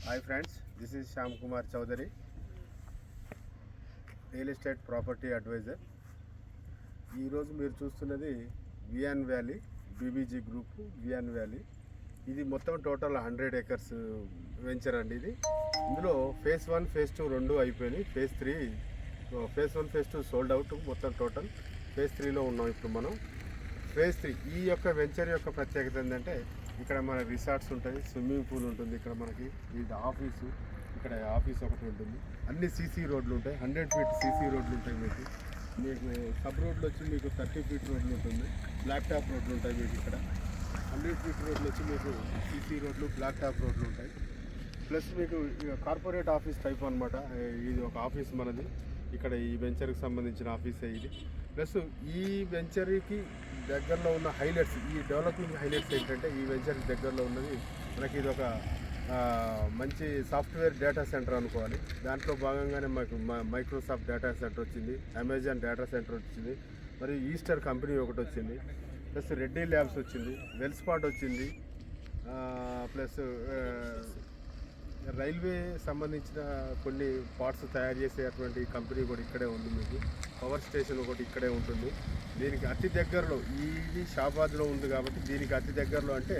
Hi friends, this is Shyam Kumar Chaudhary, real estate property advisor. ఈరోజు మీరు చూస్తున్నది Vian valley BBG group Vian valley. ఇది మొత్తం total 100 acres venture అండి. ఇది ఇందులో ఫేజ్ 1 ఫేజ్ 2 రెండు అయిపోయినాయి. Phase 1 phase 2 sold out. మొత్తం టోటల్ ఫేజ్ 3లో ఉన్నాం ఇప్పుడు మనం. ఫేజ్ 3 ఈ యొక్క వెంచర్ యొక్క ప్రత్యేకత ఏంటంటే ఇక్కడ మన రిసార్ట్స్ ఉంటుంది, స్విమ్మింగ్ పూల్ ఉంటుంది, ఇక్కడ మనకి ఇది ఆఫీసు, ఇక్కడ ఆఫీస్ ఒకటి ఉంటుంది, అన్ని సీసీ రోడ్లు ఉంటాయి, 100 feet సీసీ రోడ్లు ఉంటాయి. మీకు సబ్ రోడ్లు వచ్చి మీకు 30 feet రోడ్లు ఉంటుంది, బ్లాక్ టాప్ రోడ్లు ఉంటాయి. మీకు ఇక్కడ 100 feet రోడ్లు వచ్చి మీకు సీసీ రోడ్లు, బ్లాక్ టాప్ రోడ్లు ఉంటాయి. ప్లస్ మీకు కార్పొరేట్ ఆఫీస్ టైప్ అనమాట. ఇది ఒక ఆఫీస్ మనది, ఇక్కడ ఈ వెంచర్కి సంబంధించిన ఆఫీసే ఇది. ప్లస్ ఈ వెంచర్కి దగ్గరలో ఉన్న హైలైట్స్, ఈ డెవలపింగ్ హైలైట్స్ ఏంటంటే ఈ వెంచర్కి దగ్గరలో ఉన్నది మనకి ఇది ఒక మంచి సాఫ్ట్వేర్ డేటా సెంటర్ అనుకోవాలి. దాంట్లో భాగంగానే మాకు మైక్రోసాఫ్ట్ డేటా సెంటర్ వచ్చింది, అమెజాన్ డేటా సెంటర్ వచ్చింది, మరియు ఈస్టర్ కంపెనీ ఒకటి వచ్చింది, ప్లస్ రెడ్డి ల్యాబ్స్ వచ్చింది, వెల్స్పాట్ వచ్చింది, ప్లస్ రైల్వే సంబంధించిన కొన్ని పార్ట్స్ తయారు చేసేటువంటి కంపెనీ కూడా ఇక్కడే ఉంది. మీకు పవర్ స్టేషన్ ఒకటి ఇక్కడే ఉంటుంది. దీనికి అతి దగ్గరలో ఇది షాబాద్లో ఉంది కాబట్టి దీనికి అతి దగ్గరలో అంటే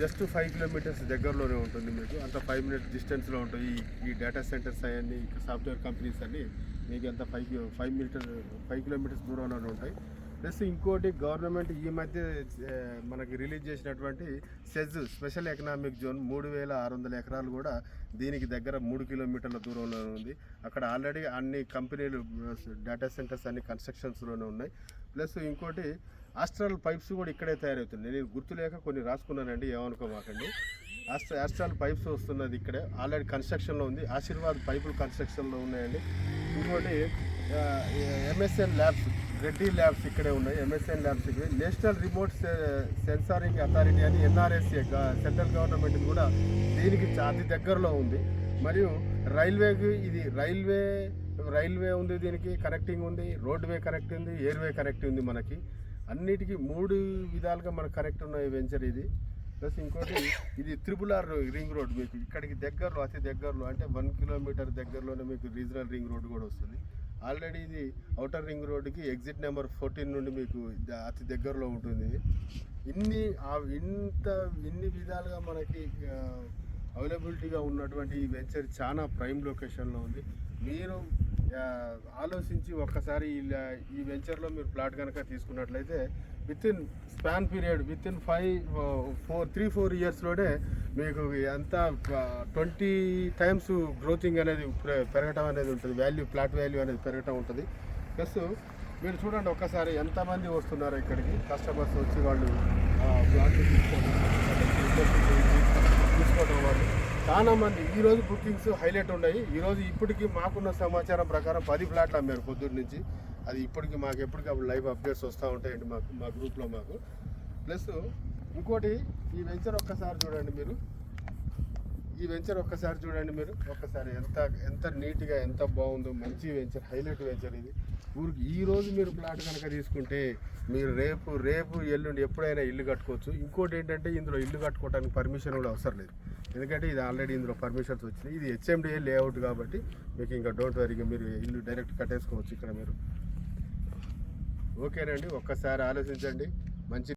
జస్ట్ 5 kilometers దగ్గరలోనే ఉంటుంది. మీకు అంత 5 minutes డిస్టెన్స్లో ఉంటుంది. ఈ డేటా సెంటర్స్ అవన్నీ సాఫ్ట్వేర్ కంపెనీస్ అన్నీ మీకు అంత 5 kilometers దూరంలోనే ఉంటాయి. ప్లస్ ఇంకోటి గవర్నమెంట్ ఈ మధ్య మనకి రిలీజ్ చేసినటువంటి సెజ్ స్పెషల్ ఎకనామిక్ జోన్ 3600 ఎకరాలు కూడా దీనికి దగ్గర 3 kilometers దూరంలో ఉంది. అక్కడ ఆల్రెడీ అన్ని కంపెనీలు డేటా సెంటర్స్ అన్ని కన్స్ట్రక్షన్స్లోనే ఉన్నాయి. ప్లస్ ఇంకోటి ఆస్ట్రల్ పైప్స్ కూడా ఇక్కడే తయారవుతుంది. నేను గుర్తులేక కొన్ని రాసుకున్నానండి, ఏమనుకోమాకండి. ఆస్ట్రల్ పైప్స్ వస్తున్నది ఇక్కడే, ఆల్రెడీ కన్స్ట్రక్షన్లో ఉంది. ఆశీర్వాద్ పైపులు కన్స్ట్రక్షన్లో ఉన్నాయండి. ఇంకోటి ఎంఎస్ఎన్ ల్యాబ్స్, రెడ్డి ల్యాబ్స్ ఇక్కడే ఉన్నాయి. ఎంఎస్ఎన్ ల్యాబ్స్ ఇక్కడ నేషనల్ రిమోట్ సెన్సారింగ్ అథారిటీ అని ఎన్ఆర్ఎస్ఏ సెంట్రల్ గవర్నమెంట్ కూడా దీనికి అతి దగ్గరలో ఉంది. మరియు రైల్వేకి ఇది రైల్వే ఉంది, దీనికి కనెక్టింగ్ ఉంది, రోడ్వే కనెక్ట్ ఉంది, ఎయిర్వే కనెక్ట్ ఉంది. మనకి అన్నిటికీ 3 విధాలుగా మనకు కనెక్ట్ ఉన్న వెంచర్ ఇది. ప్లస్ ఇంకోటి ఇది RRR రింగ్ రోడ్, మీకు ఇక్కడికి దగ్గరలో అతి దగ్గరలో అంటే 1 kilometer దగ్గరలోనే మీకు రీజనల్ రింగ్ రోడ్ కూడా వస్తుంది. ఆల్రెడీ ఇది అవుటర్ రింగ్ రోడ్కి ఎగ్జిట్ నెంబర్ 14 నుండి మీకు అతి దగ్గరలో ఉంటుంది. ఇన్ని విధాలుగా మనకి అవైలబిలిటీగా ఉన్నటువంటి ఈ వెంచర్ చాలా ప్రైమ్ లొకేషన్లో ఉంది. మీరు ఆలోచించి ఒక్కసారి ఈ వెంచర్లో మీరు ప్లాట్ కనుక తీసుకున్నట్లయితే విత్ ఇన్ 3-4 yearsలోనే మీకు ఎంత 20 times గ్రోతింగ్ అనేది పెరగటం అనేది ఉంటుంది. ప్లాట్ వాల్యూ అనేది పెరగటం ఉంటుంది. ప్లస్ మీరు చూడండి ఒక్కసారి ఎంతమంది వస్తున్నారో ఇక్కడికి కస్టమర్స్ వచ్చి వాళ్ళు ప్లాట్ తీసుకోవడం వాళ్ళు చాలా మంది. ఈరోజు బుకింగ్స్ హైలైట్ ఉన్నాయి. ఈరోజు ఇప్పటికీ మాకున్న సమాచారం ప్రకారం 10 ఫ్లాట్లు అమ్మారు పొద్దున్న నుంచి. అది ఇప్పటికి మాకు ఎప్పటికప్పుడు లైవ్ అప్డేట్స్ వస్తూ ఉంటాయండి మా గ్రూప్లో మాకు. ప్లస్ ఇంకోటి ఈ వెంచర్ ఒక్కసారి చూడండి మీరు, ఒక్కసారి ఎంత నీట్గా ఎంత బాగుందో. మంచి వెంచర్, హైలైట్ వెంచర్ ఇది. ఈరోజు మీరు ప్లాట్ కనుక తీసుకుంటే మీరు రేపు ఎల్లుండి ఎప్పుడైనా ఇల్లు కట్టుకోవచ్చు. ఇంకోటి ఏంటంటే ఇందులో ఇల్లు కట్టుకోవడానికి పర్మిషన్ కూడా అవసరం లేదు, ఎందుకంటే ఇది ఆల్రెడీ ఇందులో పర్మిషన్స్ వచ్చినాయి. ఇది HMDA లేఅవుట్ కాబట్టి మీకు ఇంకా డోంట్ వరీగా మీరు ఇల్లు డైరెక్ట్ కట్టేసుకోవచ్చు ఇక్కడ మీరు. ఓకేనండి, ఒక్కసారి ఆలోచించండి. మంచి